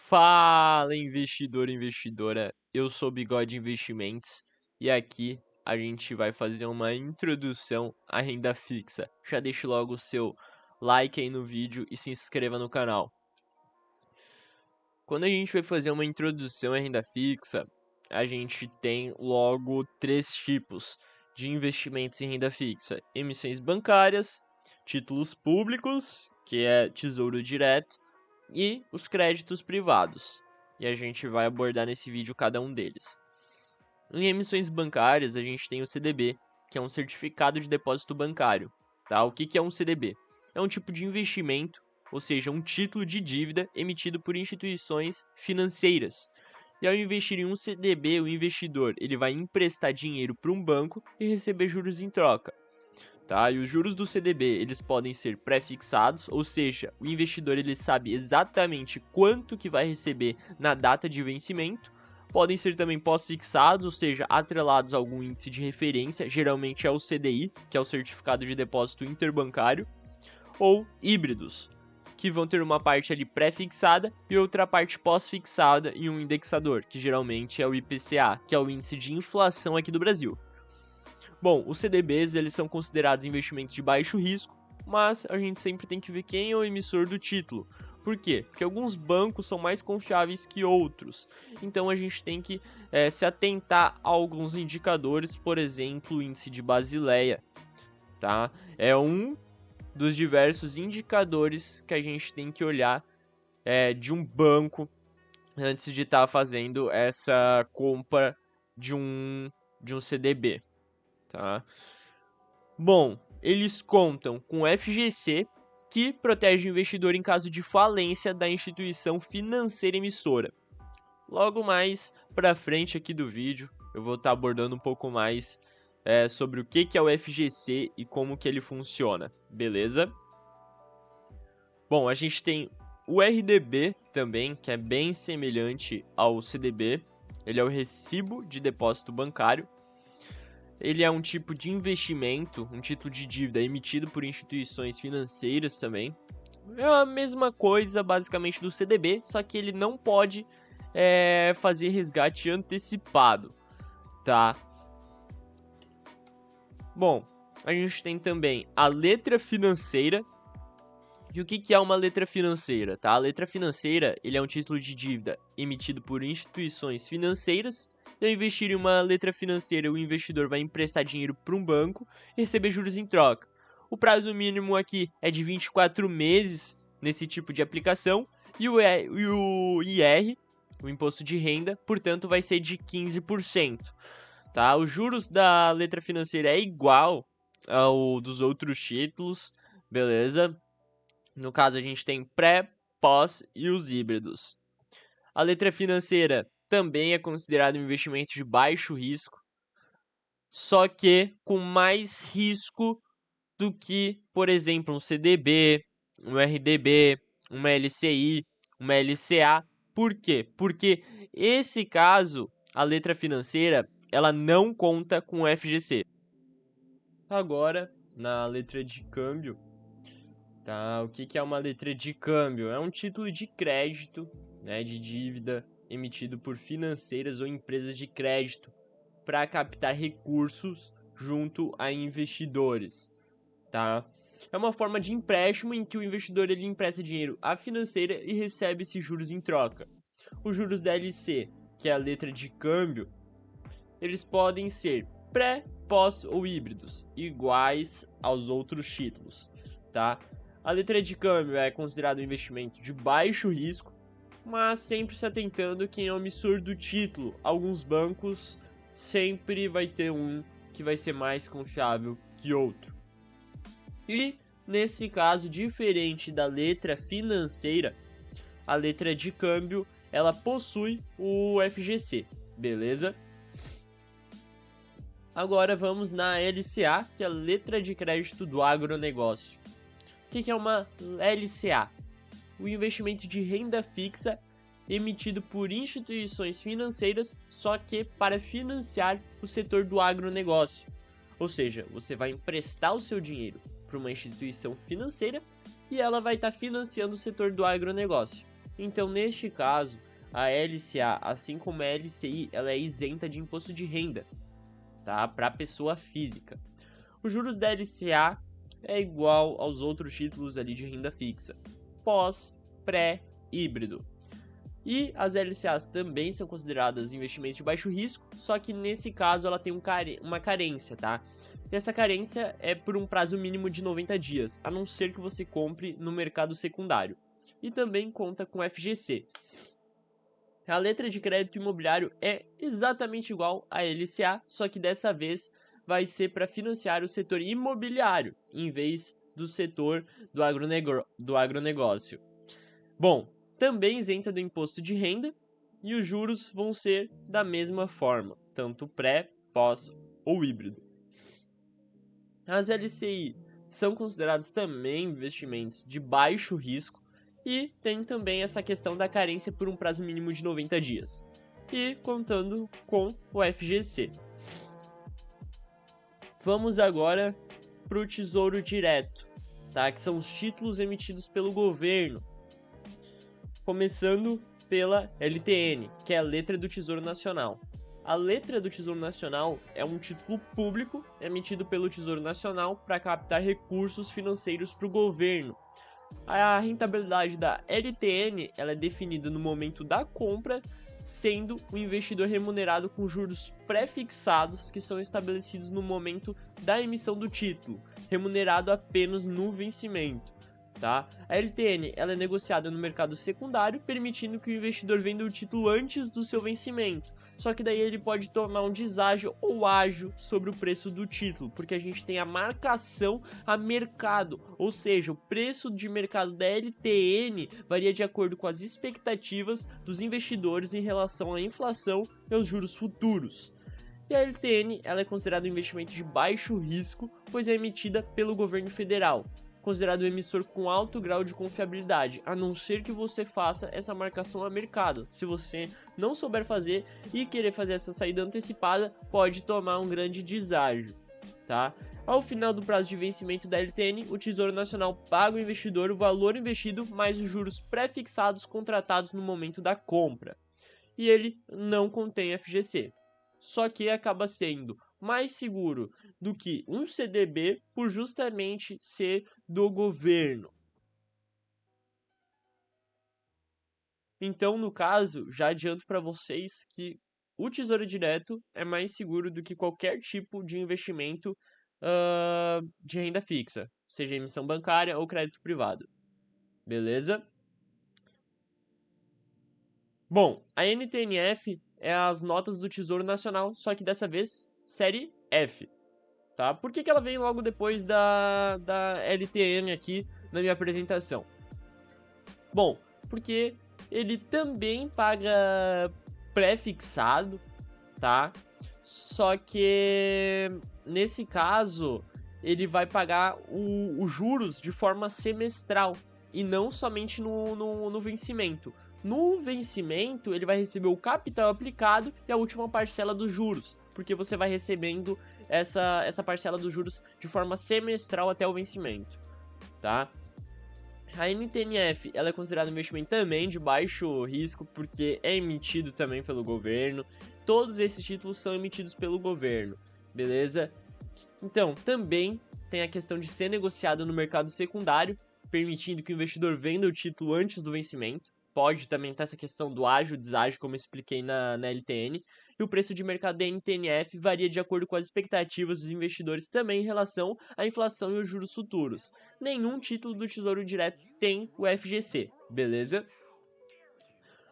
Fala, investidor e investidora, eu sou Bigode Investimentos e aqui a gente vai fazer uma introdução à renda fixa. Já deixe logo o seu like aí no vídeo e se inscreva no canal. Quando a gente vai fazer uma introdução à renda fixa, a gente tem logo três tipos de investimentos em renda fixa: emissões bancárias, títulos públicos, que é tesouro direto, e os créditos privados. E a gente vai abordar nesse vídeo cada um deles. Em emissões bancárias, a gente tem o CDB, que é um certificado de depósito bancário. Tá? O que é um CDB? É um tipo de investimento, ou seja, um título de dívida emitido por instituições financeiras. E ao investir em um CDB, o investidor ele vai emprestar dinheiro para um banco e receber juros em troca. Tá? E os juros do CDB eles podem ser pré-fixados, ou seja, o investidor ele sabe exatamente quanto que vai receber na data de vencimento. Podem ser também pós-fixados, ou seja, atrelados a algum índice de referência, geralmente é o CDI, que é o Certificado de Depósito Interbancário, ou híbridos, que vão ter uma parte ali pré-fixada e outra parte pós-fixada e um indexador, que geralmente é o IPCA, que é o índice de inflação aqui do Brasil. Bom, os CDBs eles são considerados investimentos de baixo risco, mas a gente sempre tem que ver quem é o emissor do título. Por quê? Porque alguns bancos são mais confiáveis que outros. Então a gente tem que se atentar a alguns indicadores, por exemplo, o índice de Basileia. Tá? É um dos diversos indicadores que a gente tem que olhar de um banco antes de estar fazendo essa compra de um CDB. Tá? Bom, eles contam com o FGC, que protege o investidor em caso de falência da instituição financeira emissora. Logo mais para frente aqui do vídeo, eu vou estar abordando um pouco mais sobre o que é o FGC e como que ele funciona, beleza? Bom, a gente tem o RDB também, que é bem semelhante ao CDB. Ele é o Recibo de Depósito Bancário. Ele é um tipo de investimento, um título de dívida emitido por instituições financeiras também. É a mesma coisa basicamente do CDB, só que ele não pode fazer resgate antecipado, tá? Bom, a gente tem também a letra financeira. E o que é uma letra financeira, tá? A letra financeira ele é um título de dívida emitido por instituições financeiras. E ao investir em uma letra financeira, o investidor vai emprestar dinheiro para um banco e receber juros em troca. O prazo mínimo aqui é de 24 meses nesse tipo de aplicação. E o IR, o imposto de renda, portanto, vai ser de 15%. Tá? Os juros da letra financeira é igual ao dos outros títulos, beleza? No caso, a gente tem pré, pós e os híbridos. A letra financeira também é considerada um investimento de baixo risco, só que com mais risco do que, por exemplo, um CDB, um RDB, uma LCI, uma LCA. Por quê? Porque esse caso, a letra financeira, ela não conta com o FGC. Agora, na letra de câmbio, tá? O que é uma letra de câmbio? É um título de crédito, né, de dívida emitido por financeiras ou empresas de crédito para captar recursos junto a investidores, tá? É uma forma de empréstimo em que o investidor ele empresta dinheiro à financeira e recebe esses juros em troca. Os juros da LC, que é a letra de câmbio, eles podem ser pré, pós ou híbridos, iguais aos outros títulos, tá? A letra de câmbio é considerado um investimento de baixo risco, mas sempre se atentando quem é o emissor do título. Alguns bancos sempre vai ter um que vai ser mais confiável que outro. E nesse caso, diferente da letra financeira, a letra de câmbio ela possui o FGC, beleza? Agora vamos na LCA, que é a letra de crédito do agronegócio. O que é uma LCA? O investimento de renda fixa emitido por instituições financeiras, só que para financiar o setor do agronegócio. Ou seja, você vai emprestar o seu dinheiro para uma instituição financeira e ela vai estar financiando o setor do agronegócio. Então, neste caso, a LCA, assim como a LCI, ela é isenta de imposto de renda, tá? Para pessoa física. Os juros da LCA é igual aos outros títulos ali de renda fixa, pós, pré, híbrido. E as LCAs também são consideradas investimentos de baixo risco, só que nesse caso ela tem uma carência, tá? E essa carência é por um prazo mínimo de 90 dias, a não ser que você compre no mercado secundário. E também conta com FGC. A letra de crédito imobiliário é exatamente igual à LCA, só que dessa vez vai ser para financiar o setor imobiliário, em vez do setor do agronegócio. Bom, também isenta do imposto de renda, e os juros vão ser da mesma forma, tanto pré, pós ou híbrido. As LCI são consideradas também investimentos de baixo risco e tem também essa questão da carência por um prazo mínimo de 90 dias, e contando com o FGC. Vamos agora para o Tesouro Direto, tá? Que são os títulos emitidos pelo governo. Começando pela LTN, que é a Letra do Tesouro Nacional. A Letra do Tesouro Nacional é um título público emitido pelo Tesouro Nacional para captar recursos financeiros para o governo. A rentabilidade da LTN ela é definida no momento da compra, sendo o investidor remunerado com juros pré-fixados que são estabelecidos no momento da emissão do título, remunerado apenas no vencimento. Tá? A LTN ela é negociada no mercado secundário, permitindo que o investidor venda o título antes do seu vencimento. Só que daí ele pode tomar um deságio ou ágio sobre o preço do título, porque a gente tem a marcação a mercado, ou seja, o preço de mercado da LTN varia de acordo com as expectativas dos investidores em relação à inflação e aos juros futuros. E a LTN ela é considerada um investimento de baixo risco, pois é emitida pelo governo federal, considerado um emissor com alto grau de confiabilidade, a não ser que você faça essa marcação a mercado. Se você não souber fazer e querer fazer essa saída antecipada, pode tomar um grande deságio, tá? Ao final do prazo de vencimento da LTN, o Tesouro Nacional paga ao investidor o valor investido mais os juros pré-fixados contratados no momento da compra. E ele não contém FGC. Só que acaba sendo mais seguro do que um CDB por justamente ser do governo. Então, no caso, já adianto para vocês que o Tesouro Direto é mais seguro do que qualquer tipo de investimento de renda fixa, seja emissão bancária ou crédito privado. Beleza? Bom, a NTNF é as notas do Tesouro Nacional, só que dessa vez série F, tá? Por que ela vem logo depois da LTN aqui na minha apresentação? Bom, porque ele também paga pré-fixado, tá? Só que nesse caso ele vai pagar os juros de forma semestral e não somente no vencimento. No vencimento, ele vai receber o capital aplicado e a última parcela dos juros, porque você vai recebendo essa parcela dos juros de forma semestral até o vencimento, tá? A NTNF ela é considerada um investimento também de baixo risco, porque é emitido também pelo governo. Todos esses títulos são emitidos pelo governo, beleza? Então, também tem a questão de ser negociado no mercado secundário, permitindo que o investidor venda o título antes do vencimento. Pode também ter essa questão do ágio, deságio, como eu expliquei na LTN. E o preço de mercado da NTNF varia de acordo com as expectativas dos investidores também em relação à inflação e os juros futuros. Nenhum título do Tesouro Direto tem o FGC, beleza?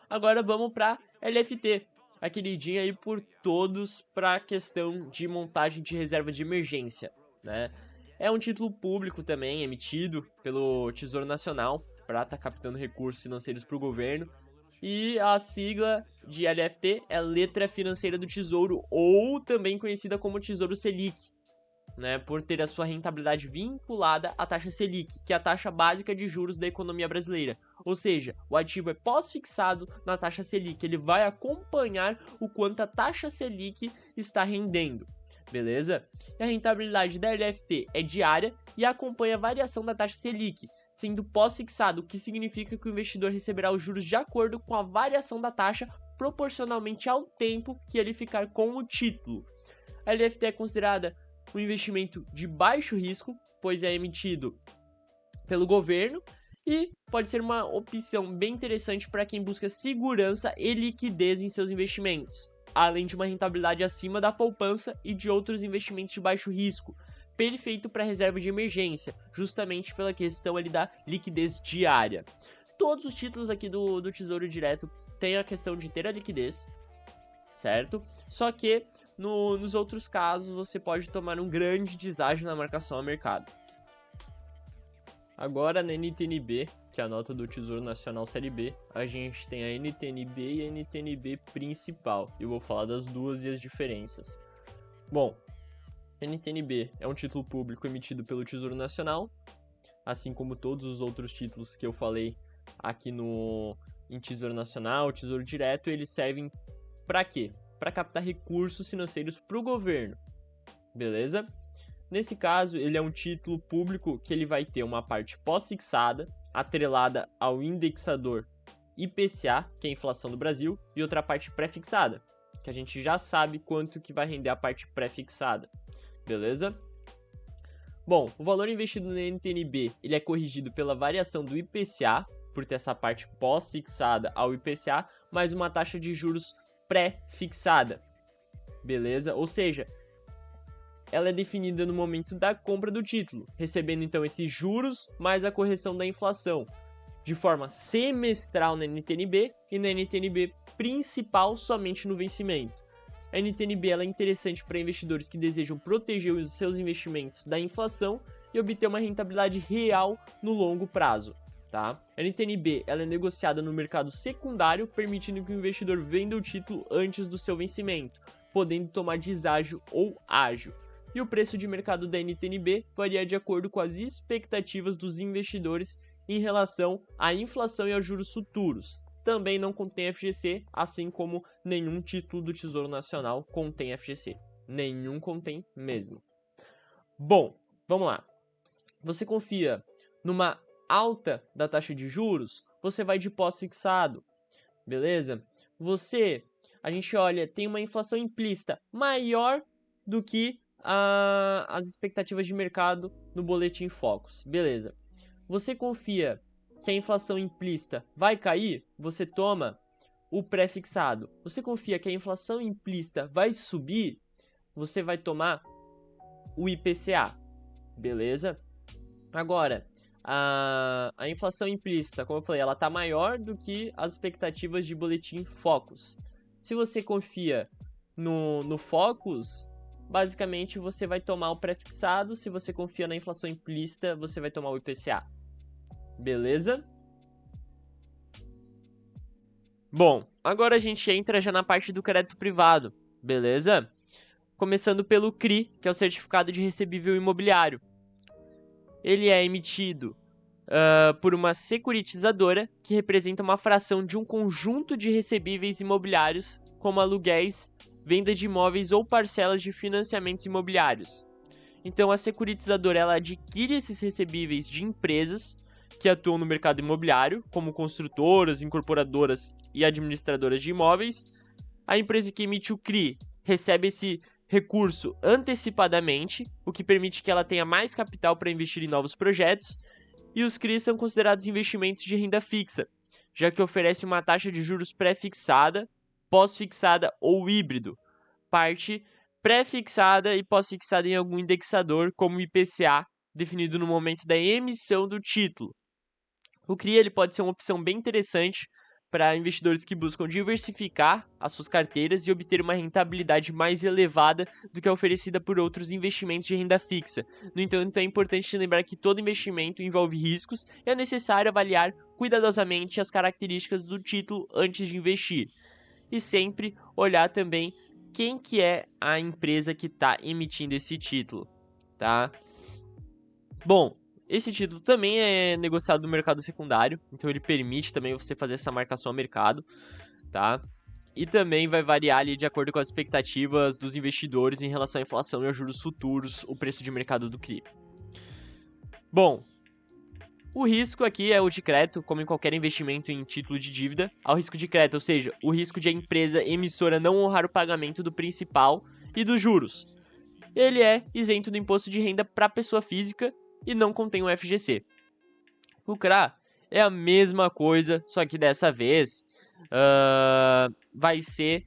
Agora vamos para LFT, a queridinha aí por todos para a questão de montagem de reserva de emergência, né? É um título público também, emitido pelo Tesouro Nacional, para estar captando recursos financeiros para o governo. E a sigla de LFT é Letra Financeira do Tesouro, ou também conhecida como Tesouro Selic, né, por ter a sua rentabilidade vinculada à taxa Selic, que é a taxa básica de juros da economia brasileira. Ou seja, o ativo é pós-fixado na taxa Selic, ele vai acompanhar o quanto a taxa Selic está rendendo. Beleza? E a rentabilidade da LFT é diária e acompanha a variação da taxa Selic, sendo pós-fixado, o que significa que o investidor receberá os juros de acordo com a variação da taxa proporcionalmente ao tempo que ele ficar com o título. A LFT é considerada um investimento de baixo risco, pois é emitido pelo governo e pode ser uma opção bem interessante para quem busca segurança e liquidez em seus investimentos, além de uma rentabilidade acima da poupança e de outros investimentos de baixo risco, perfeito para reserva de emergência, justamente pela questão ali da liquidez diária. Todos os títulos aqui do Tesouro Direto têm a questão de ter a liquidez, certo? Só que nos outros casos você pode tomar um grande deságio na marcação a mercado. Agora na NTNB, que é a nota do Tesouro Nacional Série B, a gente tem a NTNB e a NTNB principal. Eu vou falar das duas e as diferenças. Bom, NTNB é um título público emitido pelo Tesouro Nacional, assim como todos os outros títulos que eu falei aqui em Tesouro Nacional, Tesouro Direto, eles servem para quê? Para captar recursos financeiros para o governo, beleza? Nesse caso, ele é um título público que ele vai ter uma parte pós-fixada, atrelada ao indexador IPCA, que é a inflação do Brasil, e outra parte pré-fixada, que a gente já sabe quanto que vai render a parte pré-fixada, beleza? Bom, o valor investido no NTNB ele é corrigido pela variação do IPCA, por ter essa parte pós-fixada ao IPCA, mais uma taxa de juros pré-fixada, beleza? Ou seja, ela é definida no momento da compra do título, recebendo então esses juros mais a correção da inflação, de forma semestral na NTNB e na NTNB principal somente no vencimento. A NTNB ela é interessante para investidores que desejam proteger os seus investimentos da inflação e obter uma rentabilidade real no longo prazo. Tá? A NTNB ela é negociada no mercado secundário, permitindo que o investidor venda o título antes do seu vencimento, podendo tomar deságio ou ágio. E o preço de mercado da NTNB varia de acordo com as expectativas dos investidores em relação à inflação e aos juros futuros. Também não contém FGC, assim como nenhum título do Tesouro Nacional contém FGC. Nenhum contém mesmo. Bom, vamos lá. Você confia numa alta da taxa de juros? Você vai de pós-fixado, beleza? A gente olha, tem uma inflação implícita maior do que as expectativas de mercado no Boletim Focus, beleza? Você confia que a inflação implícita vai cair? Você toma o pré-fixado. Você confia que a inflação implícita vai subir? Você vai tomar o IPCA, beleza? Agora, a inflação implícita, como eu falei, ela está maior do que as expectativas de Boletim Focus. Se você confia no Focus, basicamente você vai tomar o pré-fixado. Se você confia na inflação implícita, você vai tomar o IPCA. Beleza? Bom, agora a gente entra já na parte do crédito privado, beleza? Começando pelo CRI, que é o Certificado de Recebível Imobiliário. Ele é emitido por uma securitizadora que representa uma fração de um conjunto de recebíveis imobiliários, como aluguéis, venda de imóveis ou parcelas de financiamentos imobiliários. Então a securitizadora ela adquire esses recebíveis de empresas que atuam no mercado imobiliário, como construtoras, incorporadoras e administradoras de imóveis. A empresa que emite o CRI recebe esse recurso antecipadamente, o que permite que ela tenha mais capital para investir em novos projetos, e os CRIs são considerados investimentos de renda fixa, já que oferece uma taxa de juros pré-fixada, pós-fixada ou híbrido, parte pré-fixada e pós-fixada em algum indexador, como o IPCA, definido no momento da emissão do título. O CRI ele pode ser uma opção bem interessante para investidores que buscam diversificar as suas carteiras e obter uma rentabilidade mais elevada do que a oferecida por outros investimentos de renda fixa. No entanto, é importante lembrar que todo investimento envolve riscos e é necessário avaliar cuidadosamente as características do título antes de investir. E sempre olhar também quem que é a empresa que está emitindo esse título, tá? Bom, esse título também é negociado no mercado secundário, então ele permite também você fazer essa marcação a mercado, tá? E também vai variar ali de acordo com as expectativas dos investidores em relação à inflação e aos juros futuros, o preço de mercado do CRI. Bom, O risco aqui é o de crédito, como em qualquer investimento em título de dívida, ao risco de crédito, ou seja, o risco de a empresa emissora não honrar o pagamento do principal e dos juros. Ele é isento do imposto de renda para pessoa física e não contém o FGC. O CRA é a mesma coisa, só que dessa vez vai ser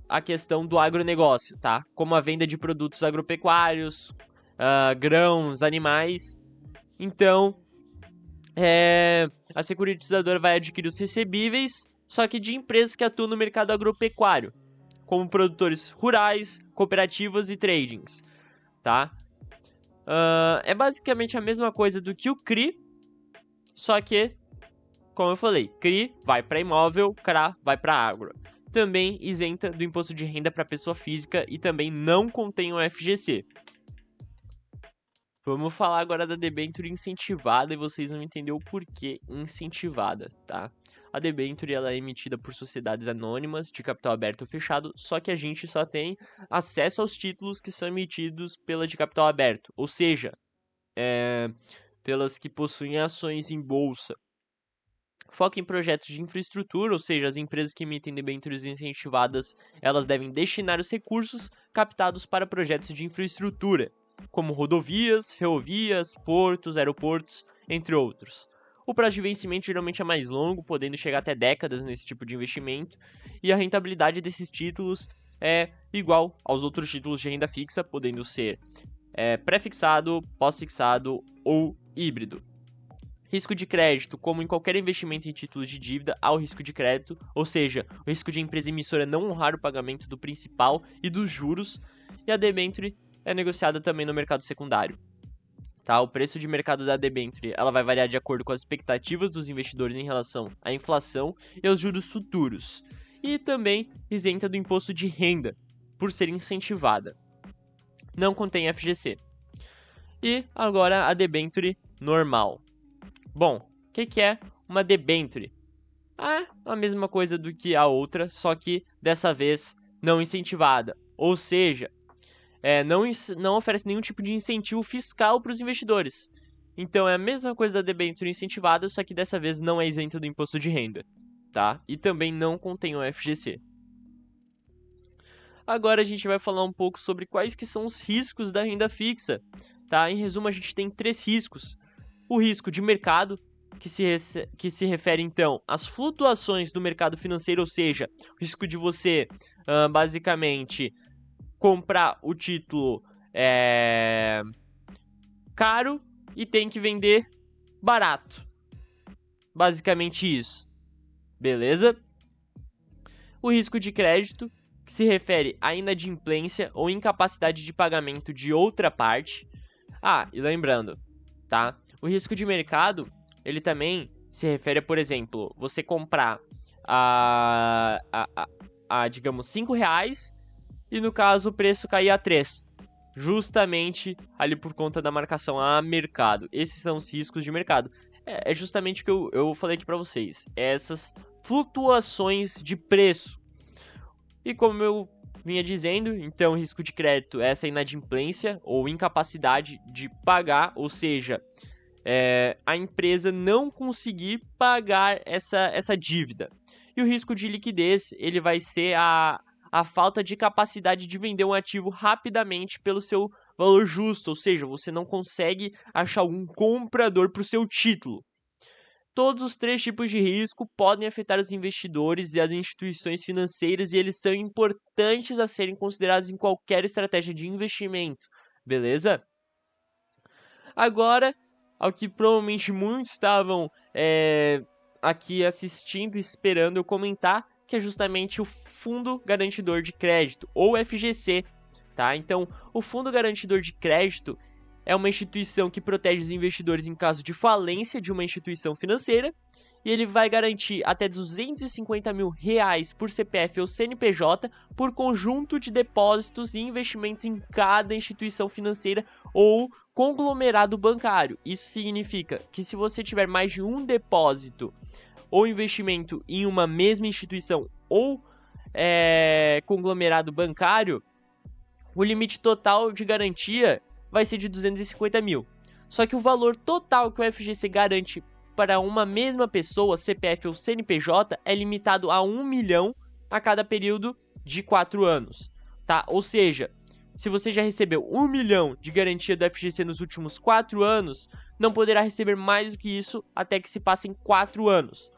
a questão do agronegócio, tá? Como a venda de produtos agropecuários, grãos, animais. Então, a securitizadora vai adquirir os recebíveis, só que de empresas que atuam no mercado agropecuário, como produtores rurais, cooperativas e tradings, tá? É basicamente a mesma coisa do que o CRI, só que, como eu falei, CRI vai para imóvel, CRA vai para agro. Também isenta do imposto de renda para pessoa física e também não contém o FGC. Vamos falar agora da debênture incentivada e vocês vão entender o porquê incentivada, tá? A debênture ela é emitida por sociedades anônimas de capital aberto ou fechado, só que a gente só tem acesso aos títulos que são emitidos pela de capital aberto, ou seja, pelas que possuem ações em bolsa. Foca em projetos de infraestrutura, ou seja, as empresas que emitem debêntures incentivadas, elas devem destinar os recursos captados para projetos de infraestrutura, como rodovias, ferrovias, portos, aeroportos, entre outros. O prazo de vencimento geralmente é mais longo, podendo chegar até décadas nesse tipo de investimento, e a rentabilidade desses títulos é igual aos outros títulos de renda fixa, podendo ser pré-fixado, pós-fixado ou híbrido. Risco de crédito, como em qualquer investimento em títulos de dívida, há o risco de crédito, ou seja, o risco de a empresa emissora não honrar o pagamento do principal e dos juros, e a debênture é negociada também no mercado secundário. Tá? O preço de mercado da debênture ela vai variar de acordo com as expectativas dos investidores em relação à inflação e aos juros futuros, e também isenta do imposto de renda, por ser incentivada. Não contém FGC. E agora a debênture normal. Bom, o que é uma debênture? A mesma coisa do que a outra, só que dessa vez não incentivada. Ou seja, não oferece nenhum tipo de incentivo fiscal para os investidores. Então é a mesma coisa da debênture incentivada, só que dessa vez não é isenta do imposto de renda, tá? E também não contém o FGC. Agora a gente vai falar um pouco sobre quais que são os riscos da renda fixa, tá? Em resumo, a gente tem 3 riscos. O risco de mercado, que se refere então às flutuações do mercado financeiro, ou seja, o risco de você basicamente comprar o título caro e tem que vender barato. Basicamente isso. Beleza? O risco de crédito, que se refere à inadimplência ou incapacidade de pagamento de outra parte. E lembrando, tá? O risco de mercado, ele também se refere a, por exemplo, você comprar digamos, R$5 e no caso o preço cair a 3, justamente ali por conta da marcação a mercado. Esses são os riscos de mercado. É justamente o que eu falei aqui para vocês, essas flutuações de preço. E como eu vinha dizendo, então risco de crédito é essa inadimplência ou incapacidade de pagar, ou seja, a empresa não conseguir pagar essa dívida. E o risco de liquidez, ele vai ser a falta de capacidade de vender um ativo rapidamente pelo seu valor justo, ou seja, você não consegue achar algum comprador para o seu título. Todos os 3 tipos de risco podem afetar os investidores e as instituições financeiras e eles são importantes a serem considerados em qualquer estratégia de investimento, beleza? Agora, ao que provavelmente muitos estavam aqui assistindo e esperando eu comentar, que é justamente o Fundo Garantidor de Crédito, ou FGC, tá? Então, o Fundo Garantidor de Crédito é uma instituição que protege os investidores em caso de falência de uma instituição financeira e ele vai garantir até R$250 mil por CPF ou CNPJ por conjunto de depósitos e investimentos em cada instituição financeira ou conglomerado bancário. Isso significa que se você tiver mais de um depósito ou investimento em uma mesma instituição ou conglomerado bancário, o limite total de garantia vai ser de 250 mil. Só que o valor total que o FGC garante para uma mesma pessoa, CPF ou CNPJ, é limitado a 1 milhão a cada período de 4 anos, tá? Ou seja, se você já recebeu 1 milhão de garantia do FGC nos últimos 4 anos, não poderá receber mais do que isso até que se passem 4 anos.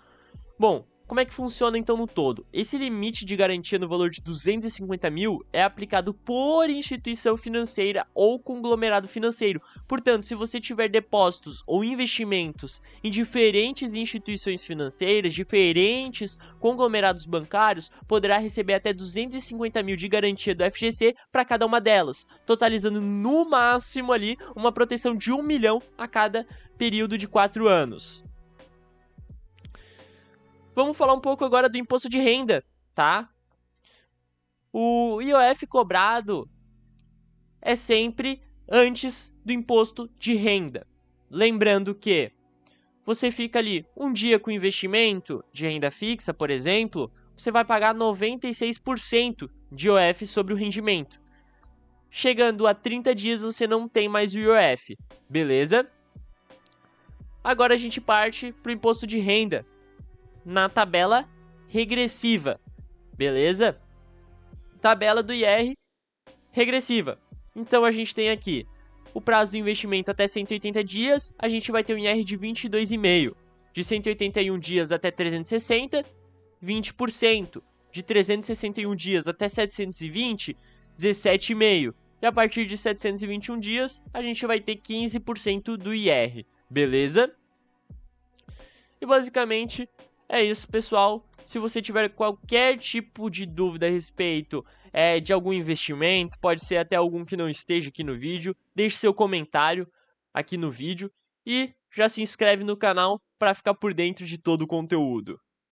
Bom, como é que funciona então no todo? Esse limite de garantia no valor de 250 mil é aplicado por instituição financeira ou conglomerado financeiro. Portanto, se você tiver depósitos ou investimentos em diferentes instituições financeiras, diferentes conglomerados bancários, poderá receber até 250 mil de garantia do FGC para cada uma delas, totalizando no máximo ali uma proteção de 1 milhão a cada período de 4 anos. Vamos falar um pouco agora do imposto de renda, tá? O IOF cobrado é sempre antes do imposto de renda. Lembrando que você fica ali um dia com investimento de renda fixa, por exemplo, você vai pagar 96% de IOF sobre o rendimento. Chegando a 30 dias, você não tem mais o IOF, beleza? Agora a gente parte para o imposto de renda na tabela regressiva, beleza? Tabela do IR regressiva. Então a gente tem aqui o prazo do investimento até 180 dias, a gente vai ter um IR de 22,5%. De 181 dias até 360, 20%. De 361 dias até 720, 17,5%. E a partir de 721 dias, a gente vai ter 15% do IR, beleza? E basicamente é isso, pessoal. Se você tiver qualquer tipo de dúvida a respeito de algum investimento, pode ser até algum que não esteja aqui no vídeo, deixe seu comentário aqui no vídeo e já se inscreve no canal para ficar por dentro de todo o conteúdo.